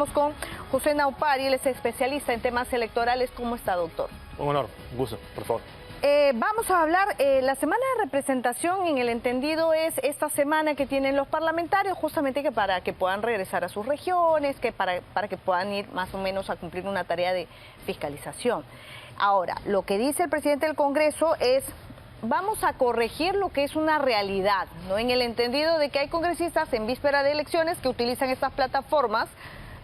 Estamos con José Naupari, él es especialista en temas electorales. ¿Cómo está, doctor? Un honor, un gusto, por favor. Vamos a hablar, la semana de representación, en el entendido, es esta semana que tienen los parlamentarios, justamente que para que puedan regresar a sus regiones, que para que puedan ir más o menos a cumplir una tarea de fiscalización. Ahora, lo que dice el presidente del Congreso es: vamos a corregir lo que es una realidad, ¿no? En el entendido de que hay congresistas en víspera de elecciones que utilizan estas plataformas,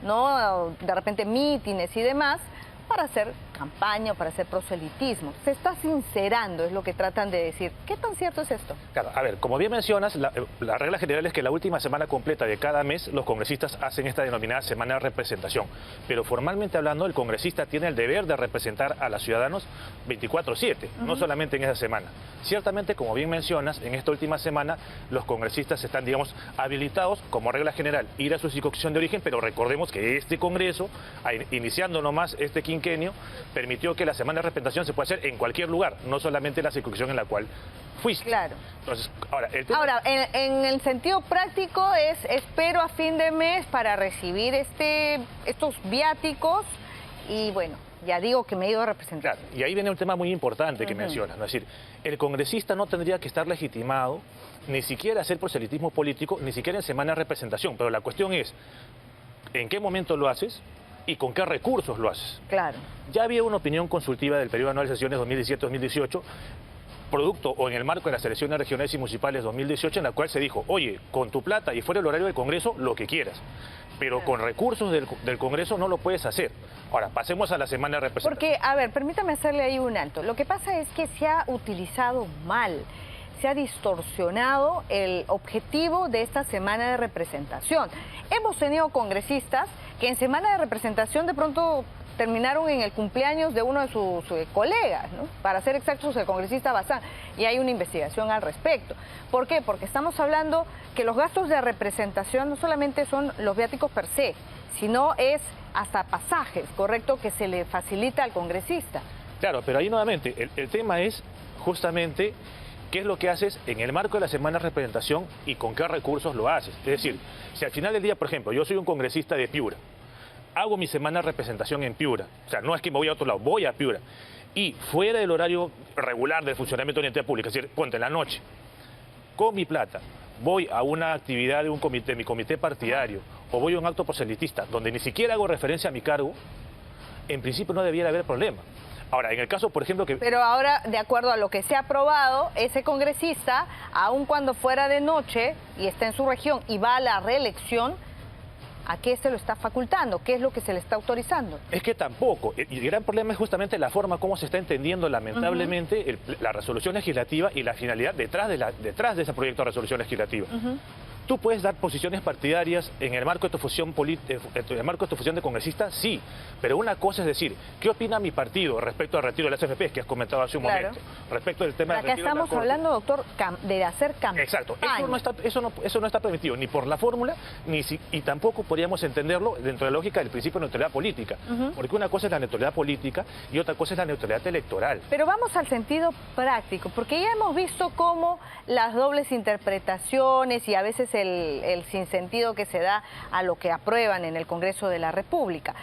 ¿no? De repente mítines y demás, para hacer campaña o para hacer proselitismo. Se está sincerando, es lo que tratan de decir. ¿Qué tan cierto es esto? Claro, a ver, como bien mencionas, la regla general es que la última semana completa de cada mes los congresistas hacen esta denominada semana de representación. Pero formalmente hablando, el congresista tiene el deber de representar a los ciudadanos 24/7, no solamente en esa semana. Ciertamente, como bien mencionas, en esta última semana los congresistas están, digamos, habilitados como regla general ir a su circunscripción de origen, pero recordemos que este Congreso, iniciando nomás este quinquenio, permitió que la semana de representación se pueda hacer en cualquier lugar, no solamente la circunscripción en la cual fuiste. Claro. Entonces, ahora, en el sentido práctico es: espero a fin de mes para recibir estos viáticos y bueno, ya digo que me he ido a representar. Claro, y ahí viene un tema muy importante que mencionas, ¿no? Es decir, el congresista no tendría que estar legitimado ni siquiera a hacer proselitismo político, ni siquiera en semana de representación, pero la cuestión es: ¿en qué momento lo haces? ¿Y con qué recursos lo haces? Claro. Ya había una opinión consultiva del periodo anual de sesiones 2017-2018, producto o en el marco de las elecciones regionales y municipales 2018, en la cual se dijo: oye, con tu plata y fuera del horario del Congreso, lo que quieras, pero con recursos del Congreso no lo puedes hacer. Ahora, pasemos a la semana de representación. Porque, a ver, permítame hacerle ahí un alto. Lo que pasa es que se ha utilizado mal, se ha distorsionado el objetivo de esta semana de representación. Hemos tenido congresistas que en semana de representación de pronto terminaron en el cumpleaños de uno de sus colegas, ¿no? Para ser exactos, el congresista Bazán, y hay una investigación al respecto. ¿Por qué? Porque estamos hablando que los gastos de representación no solamente son los viáticos per se, sino es hasta pasajes, ¿correcto?, que se le facilita al congresista. Claro, pero ahí nuevamente, el tema es justamente qué es lo que haces en el marco de la semana de representación y con qué recursos lo haces. Es decir, si al final del día, por ejemplo, yo soy un congresista de Piura, hago mi semana de representación en Piura, o sea, no es que me voy a otro lado, voy a Piura, y fuera del horario regular del funcionamiento de la entidad pública, es decir, ponte en la noche, con mi plata, voy a una actividad de un comité, mi comité partidario, o voy a un acto proselitista, donde ni siquiera hago referencia a mi cargo, en principio no debiera haber problema. Ahora, en el caso, por ejemplo, que... Pero ahora, de acuerdo a lo que se ha aprobado, ese congresista, aun cuando fuera de noche y está en su región y va a la reelección, ¿a qué se lo está facultando? ¿Qué es lo que se le está autorizando? Es que tampoco. Y el gran problema es justamente la forma como se está entendiendo, lamentablemente, la resolución legislativa y la finalidad detrás de ese proyecto de resolución legislativa. ¿Tú puedes dar posiciones partidarias en el marco de tu fusión de congresista? Sí, pero una cosa es decir, ¿qué opina mi partido respecto al retiro de las AFP, que has comentado hace un momento? Respecto del tema del retiro de la Acá estamos hablando, doctor, de hacer campaña. Exacto, eso no está permitido ni por la fórmula, y tampoco podríamos entenderlo dentro de la lógica del principio de neutralidad política, porque una cosa es la neutralidad política y otra cosa es la neutralidad electoral. Pero vamos al sentido práctico, porque ya hemos visto cómo las dobles interpretaciones y a veces el sinsentido que se da a lo que aprueban en el Congreso de la República.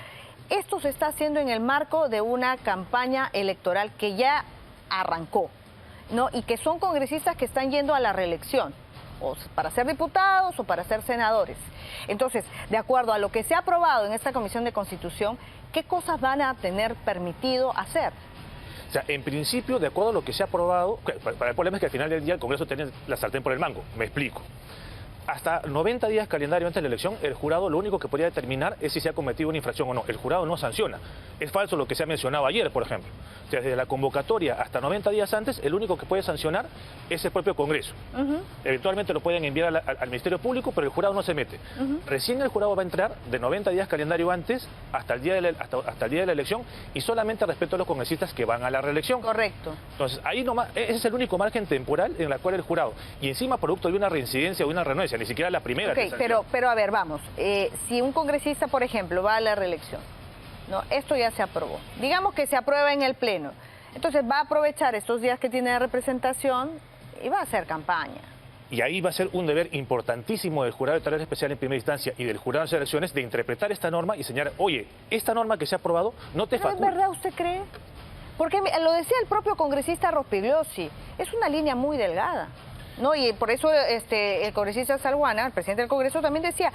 Esto se está haciendo en el marco de una campaña electoral que ya arrancó, ¿no? Y que son congresistas que están yendo a la reelección, o para ser diputados o para ser senadores. Entonces, de acuerdo a lo que se ha aprobado en esta Comisión de Constitución, ¿qué cosas van a tener permitido hacer? O sea, en principio, de acuerdo a lo que se ha aprobado, el problema es que al final del día el Congreso tiene la sartén por el mango. Me explico. Hasta 90 días calendario antes de la elección, el jurado lo único que podría determinar es si se ha cometido una infracción o no. El jurado no sanciona. Es falso lo que se ha mencionado ayer, por ejemplo. O sea, desde la convocatoria hasta 90 días antes, el único que puede sancionar es el propio Congreso. Eventualmente lo pueden enviar al Ministerio Público, pero el jurado no se mete. Recién el jurado va a entrar de 90 días calendario antes hasta el día de la elección, y solamente respecto a los congresistas que van a la reelección. Correcto. Entonces, ahí nomás, ese es el único margen temporal en el cual el jurado, y encima producto de una reincidencia o una renuencia, ni siquiera la primera. Ok, pero a ver, vamos. Si un congresista, por ejemplo, va a la reelección, ¿no? Esto ya se aprobó. Digamos que se aprueba en el Pleno. Entonces va a aprovechar estos días que tiene de representación y va a hacer campaña. Y ahí va a ser un deber importantísimo del jurado electoral especial en primera instancia y del jurado de elecciones de interpretar esta norma y señalar, oye, esta norma que se ha aprobado no te faculta. ¿Es verdad usted cree? Porque lo decía el propio congresista Rospigliosi, es una línea muy delgada, ¿no? Y por eso el congresista Salguana, el presidente del Congreso, también decía,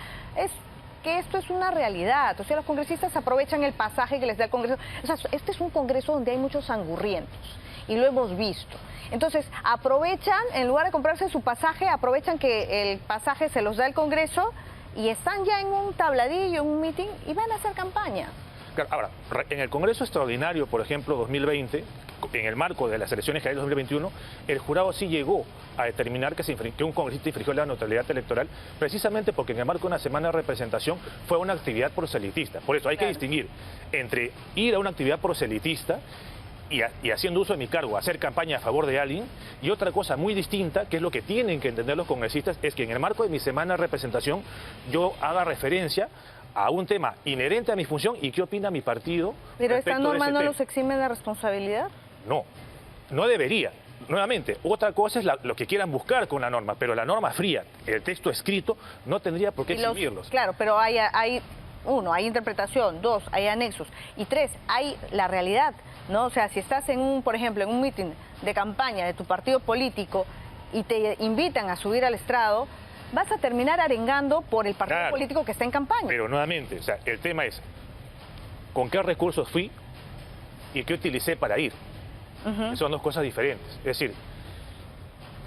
que esto es una realidad. O sea, los congresistas aprovechan el pasaje que les da el Congreso. O sea, este es un Congreso donde hay muchos angurrientos y lo hemos visto. Entonces, aprovechan, en lugar de comprarse su pasaje, aprovechan que el pasaje se los da el Congreso y están ya en un tabladillo, en un meeting y van a hacer campaña. Claro, ahora, en el Congreso Extraordinario, por ejemplo, 2020, en el marco de las elecciones generales 2021, el jurado sí llegó a determinar que un congresista infringió la neutralidad electoral, precisamente porque en el marco de una semana de representación fue una actividad proselitista. Por eso hay que distinguir entre ir a una actividad proselitista y haciendo uso de mi cargo, hacer campaña a favor de alguien, y otra cosa muy distinta, que es lo que tienen que entender los congresistas, es que en el marco de mi semana de representación yo haga referencia a un tema inherente a mi función y qué opina mi partido. ¿Pero esta norma no los exime de responsabilidad? No, no debería. Nuevamente, otra cosa es lo que quieran buscar con la norma, pero la norma fría, el texto escrito, no tendría por qué eximirlos. Claro, pero uno, hay interpretación, dos, hay anexos, y tres, hay la realidad, ¿no? O sea, si estás por ejemplo, en un mitin de campaña de tu partido político y te invitan a subir al estrado, vas a terminar arengando por el partido político que está en campaña. Pero nuevamente, o sea, el tema es, ¿con qué recursos fui y qué utilicé para ir? Son dos cosas diferentes. Es decir,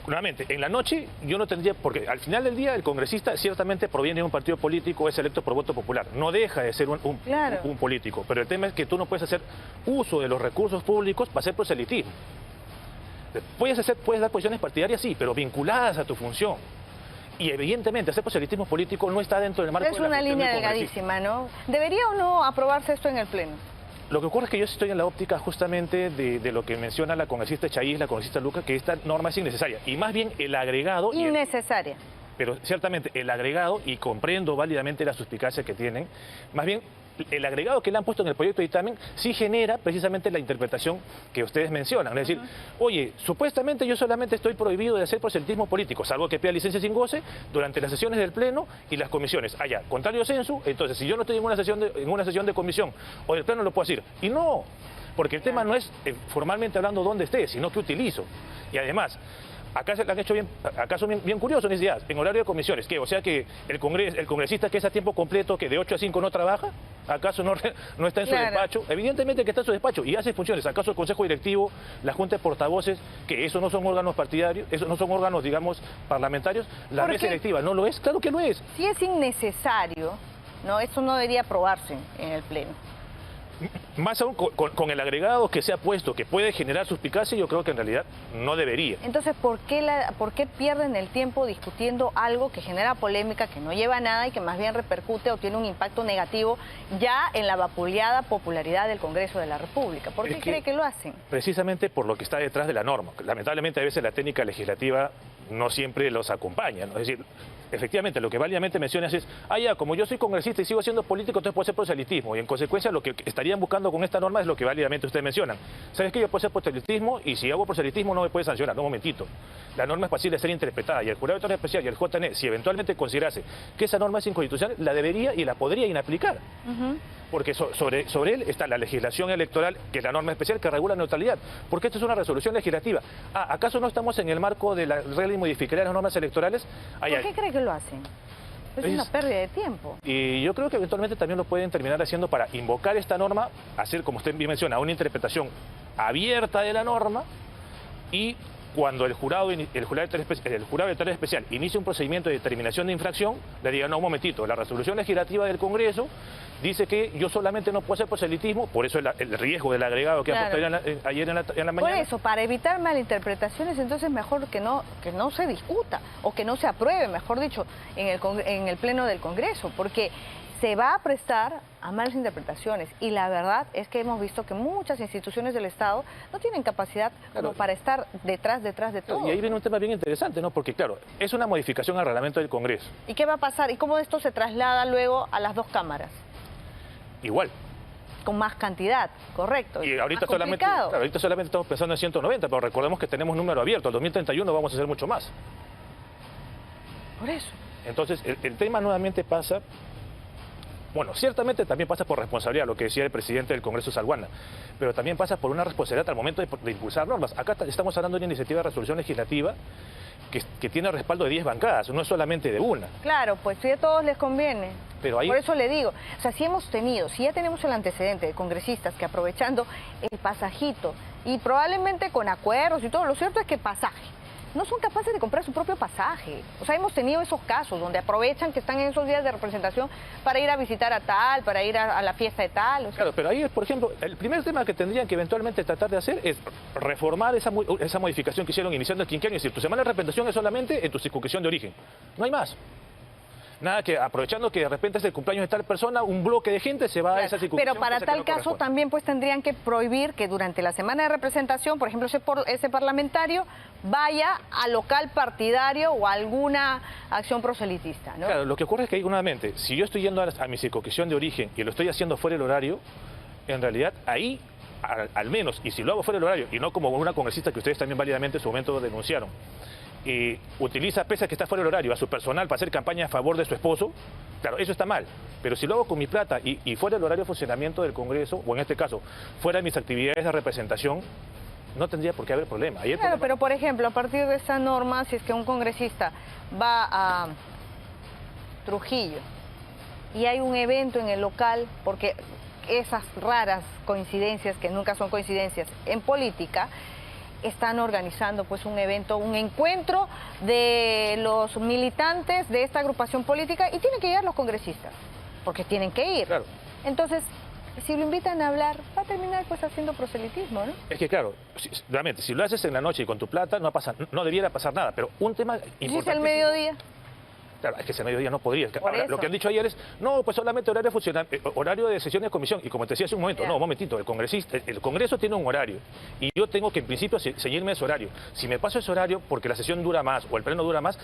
nuevamente, en la noche yo no tendría, porque al final del día el congresista ciertamente proviene de un partido político, es electo por voto popular, no deja de ser un político, pero el tema es que tú no puedes hacer uso de los recursos públicos para hacer proselitismo. Puedes dar posiciones partidarias, sí, pero vinculadas a tu función. Y evidentemente hacer proselitismo político no está dentro del marco de la función del congresista. Es una línea delgadísima, ¿no? ¿Debería o no aprobarse esto en el Pleno? Lo que ocurre es que yo estoy en la óptica justamente de lo que menciona la congresista Chaiz, la congresista Luca, que esta norma es innecesaria. Y más bien el agregado... Innecesaria. Pero ciertamente el agregado, y comprendo válidamente la suspicacia que tienen, más bien el agregado que le han puesto en el proyecto de dictamen sí genera precisamente la interpretación que ustedes mencionan. Es decir, oye, supuestamente yo solamente estoy prohibido de hacer proselitismo político, salvo que pida licencia sin goce durante las sesiones del Pleno y las comisiones. Allá, contrario censo, entonces si yo no estoy en una sesión de comisión o del Pleno lo puedo decir. Y no, porque el tema no es formalmente hablando dónde esté, sino qué utilizo. Y además... Acá se le han hecho bien curioso, en horario de comisiones. ¿Qué? O sea que el congresista que es a tiempo completo, que de 8 a 5 no trabaja, ¿acaso no está en su despacho? Evidentemente que está en su despacho y hace funciones. ¿Acaso el Consejo Directivo, la Junta de Portavoces, que esos no son órganos partidarios, esos no son órganos, digamos, parlamentarios? ¿La mesa directiva no lo es? Claro que lo es. Si es innecesario, ¿no? Esto no debería aprobarse en el Pleno. Más aún con el agregado que se ha puesto, que puede generar suspicacia, yo creo que en realidad no debería. Entonces, ¿por qué pierden el tiempo discutiendo algo que genera polémica, que no lleva a nada y que más bien repercute o tiene un impacto negativo ya en la vapuleada popularidad del Congreso de la República? ¿Por qué cree que lo hacen? Precisamente por lo que está detrás de la norma. Lamentablemente a veces la técnica legislativa no siempre los acompaña, ¿no? Es decir, efectivamente lo que válidamente mencionas es, como yo soy congresista y sigo siendo político, entonces puedo hacer proselitismo, y en consecuencia lo que estarían buscando con esta norma es lo que válidamente ustedes mencionan. ¿Sabes qué? Yo puedo hacer proselitismo y si hago proselitismo no me puede sancionar. No, un momentito. La norma es fácil de ser interpretada y el Jurado Electoral Especial y el JN, si eventualmente considerase que esa norma es inconstitucional, la debería y la podría inaplicar. Porque sobre él está la legislación electoral, que es la norma especial que regula la neutralidad. Porque esto es una resolución legislativa. ¿Acaso no estamos en el marco de la regla y modificaría las normas electorales? ¿Por qué cree que lo hacen? Es una pérdida de tiempo. Y yo creo que eventualmente también lo pueden terminar haciendo para invocar esta norma, hacer, como usted bien menciona, una interpretación abierta de la norma, y cuando el jurado electoral especial inicie un procedimiento de determinación de infracción, le diga, no, un momentito, la resolución legislativa del Congreso dice que yo solamente no puedo hacer proselitismo, por eso el riesgo del agregado que ha puesto ayer en la mañana. Por eso, para evitar malinterpretaciones, entonces mejor que no se discuta o que no se apruebe, mejor dicho, en el Pleno del Congreso, porque se va a prestar a malas interpretaciones y la verdad es que hemos visto que muchas instituciones del Estado no tienen capacidad como para estar detrás de todo. Y ahí viene un tema bien interesante, ¿no? Porque claro, es una modificación al reglamento del Congreso. ¿Y qué va a pasar? ¿Y cómo esto se traslada luego a las dos cámaras? Igual. Con más cantidad, correcto. Y ahorita solamente estamos pensando en 190, pero recordemos que tenemos número abierto. Al 2031 vamos a hacer mucho más. Por eso. Entonces, el tema nuevamente pasa, bueno, ciertamente también pasa por responsabilidad, lo que decía el presidente del Congreso, Salguana, pero también pasa por una responsabilidad al momento de impulsar normas. Acá estamos hablando de una iniciativa de resolución legislativa que tiene respaldo de 10 bancadas, no es solamente de una. Claro, pues si a todos les conviene. Pero ahí... Por eso le digo, o sea, si ya tenemos el antecedente de congresistas que aprovechando el pasajito y probablemente con acuerdos y todo, lo cierto es que pasaje, no son capaces de comprar su propio pasaje. O sea, hemos tenido esos casos donde aprovechan que están en esos días de representación para ir a visitar a tal, para ir a la fiesta de tal. O sea. Claro, pero ahí, por ejemplo, el primer tema que tendrían que eventualmente tratar de hacer es reformar esa modificación que hicieron iniciando el quinquenio. Es decir, tu semana de representación es solamente en tu circunscripción de origen. No hay más. Nada que aprovechando que de repente es el cumpleaños de tal persona, un bloque de gente se va a esa circunscripción. Pero para tal caso también pues tendrían que prohibir que durante la semana de representación, por ejemplo, ese parlamentario vaya al local partidario o a alguna acción proselitista, ¿no? Claro, lo que ocurre es que ahí nuevamente, si yo estoy yendo a mi circunscripción de origen y lo estoy haciendo fuera del horario, en realidad ahí, al menos, y si lo hago fuera del horario, y no como una congresista que ustedes también válidamente en su momento denunciaron, utiliza, pese a que está fuera del horario, a su personal para hacer campaña a favor de su esposo, claro, eso está mal. Pero si lo hago con mi plata y fuera del horario de funcionamiento del Congreso, o en este caso, fuera de mis actividades de representación, no tendría por qué haber problema. Claro, pero por ejemplo, a partir de esa norma, si es que un congresista va a Trujillo y hay un evento en el local, porque esas raras coincidencias, que nunca son coincidencias en política, están organizando pues un evento, un encuentro de los militantes de esta agrupación política y tienen que ir los congresistas, porque tienen que ir. Claro. Entonces, si lo invitan a hablar, va a terminar pues haciendo proselitismo, ¿no? Es que claro, realmente, si lo haces en la noche y con tu plata, no debiera pasar nada, pero un tema importante... ¿Y si es el mediodía? Claro, es que ese mediodía no podría. Ahora, lo que han dicho ayer es, no, pues solamente horario de sesiones de comisión. Y como te decía hace un momento, no, un momentito, el Congreso tiene un horario. Y yo tengo que en principio ceñirme ese horario. Si me paso ese horario porque la sesión dura más o el pleno dura más,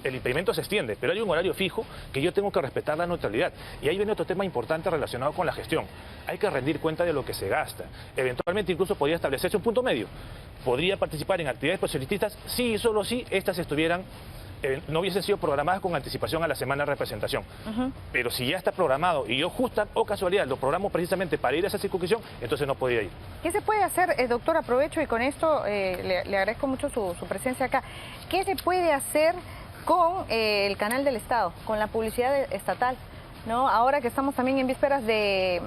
el impedimento se extiende. Pero hay un horario fijo que yo tengo que respetar la neutralidad. Y ahí viene otro tema importante relacionado con la gestión. Hay que rendir cuenta de lo que se gasta. Eventualmente incluso podría establecerse un punto medio. Podría participar en actividades proselitistas si y solo si estas estuvieran... no hubiesen sido programadas con anticipación a la semana de representación. Pero si ya está programado y yo justa o casualidad lo programo precisamente para ir a esa circunscripción, entonces no podía ir. ¿Qué se puede hacer, doctor? Aprovecho y con esto le agradezco mucho su presencia acá. ¿Qué se puede hacer con el canal del Estado, con la publicidad estatal, ¿no? Ahora que estamos también en vísperas de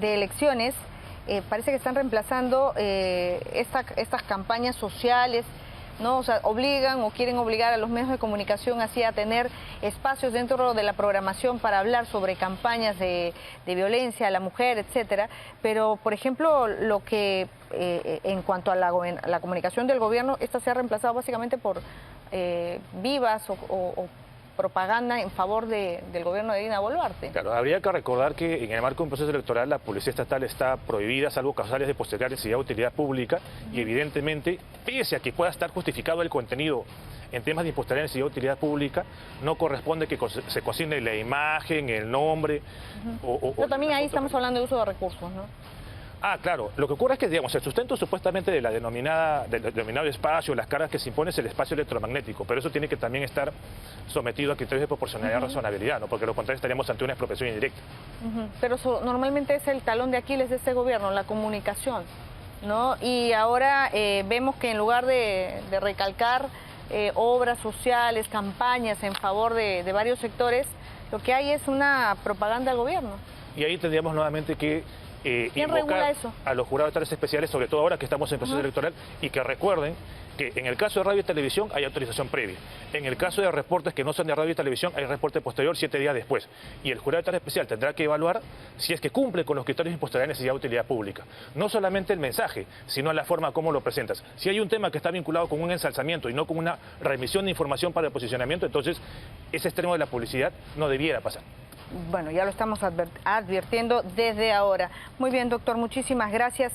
elecciones, parece que están reemplazando estas campañas sociales, ¿no? O sea, obligan o quieren obligar a los medios de comunicación así a tener espacios dentro de la programación para hablar sobre campañas de violencia a la mujer, etcétera. Pero, por ejemplo, lo que en cuanto a la comunicación del gobierno, esta se ha reemplazado básicamente por vivas o propaganda en favor del gobierno de Dina Boluarte. Claro, habría que recordar que en el marco de un proceso electoral la publicidad estatal está prohibida, salvo causales de posterior necesidad de utilidad pública, y evidentemente, pese a que pueda estar justificado el contenido en temas de posterior necesidad de utilidad pública, no corresponde que se cocine la imagen, el nombre... Pero también ahí estamos hablando de uso de recursos, ¿no? Ah, claro. Lo que ocurre es que, digamos, el sustento supuestamente del denominado espacio, las cargas que se impone es el espacio electromagnético, pero eso tiene que también estar sometido a criterios de proporcionalidad y razonabilidad, ¿no? Porque lo contrario estaríamos ante una expropiación indirecta. Pero eso normalmente es el talón de Aquiles de este gobierno, la comunicación, ¿no? Y ahora vemos que en lugar de recalcar obras sociales, campañas en favor de varios sectores, lo que hay es una propaganda al gobierno. Y ahí tendríamos nuevamente que ¿quién regula eso? A los jurados electorales especiales, sobre todo ahora que estamos en proceso electoral, y que recuerden que en el caso de radio y televisión hay autorización previa. En el caso de reportes que no son de radio y televisión hay reporte posterior 7 días después. Y el jurado electoral especial tendrá que evaluar si es que cumple con los criterios de posterior necesidad de utilidad pública. No solamente el mensaje, sino la forma como lo presentas. Si hay un tema que está vinculado con un ensalzamiento y no con una remisión de información para el posicionamiento, entonces ese extremo de la publicidad no debiera pasar. Bueno, ya lo estamos advirtiendo desde ahora. Muy bien, doctor, muchísimas gracias.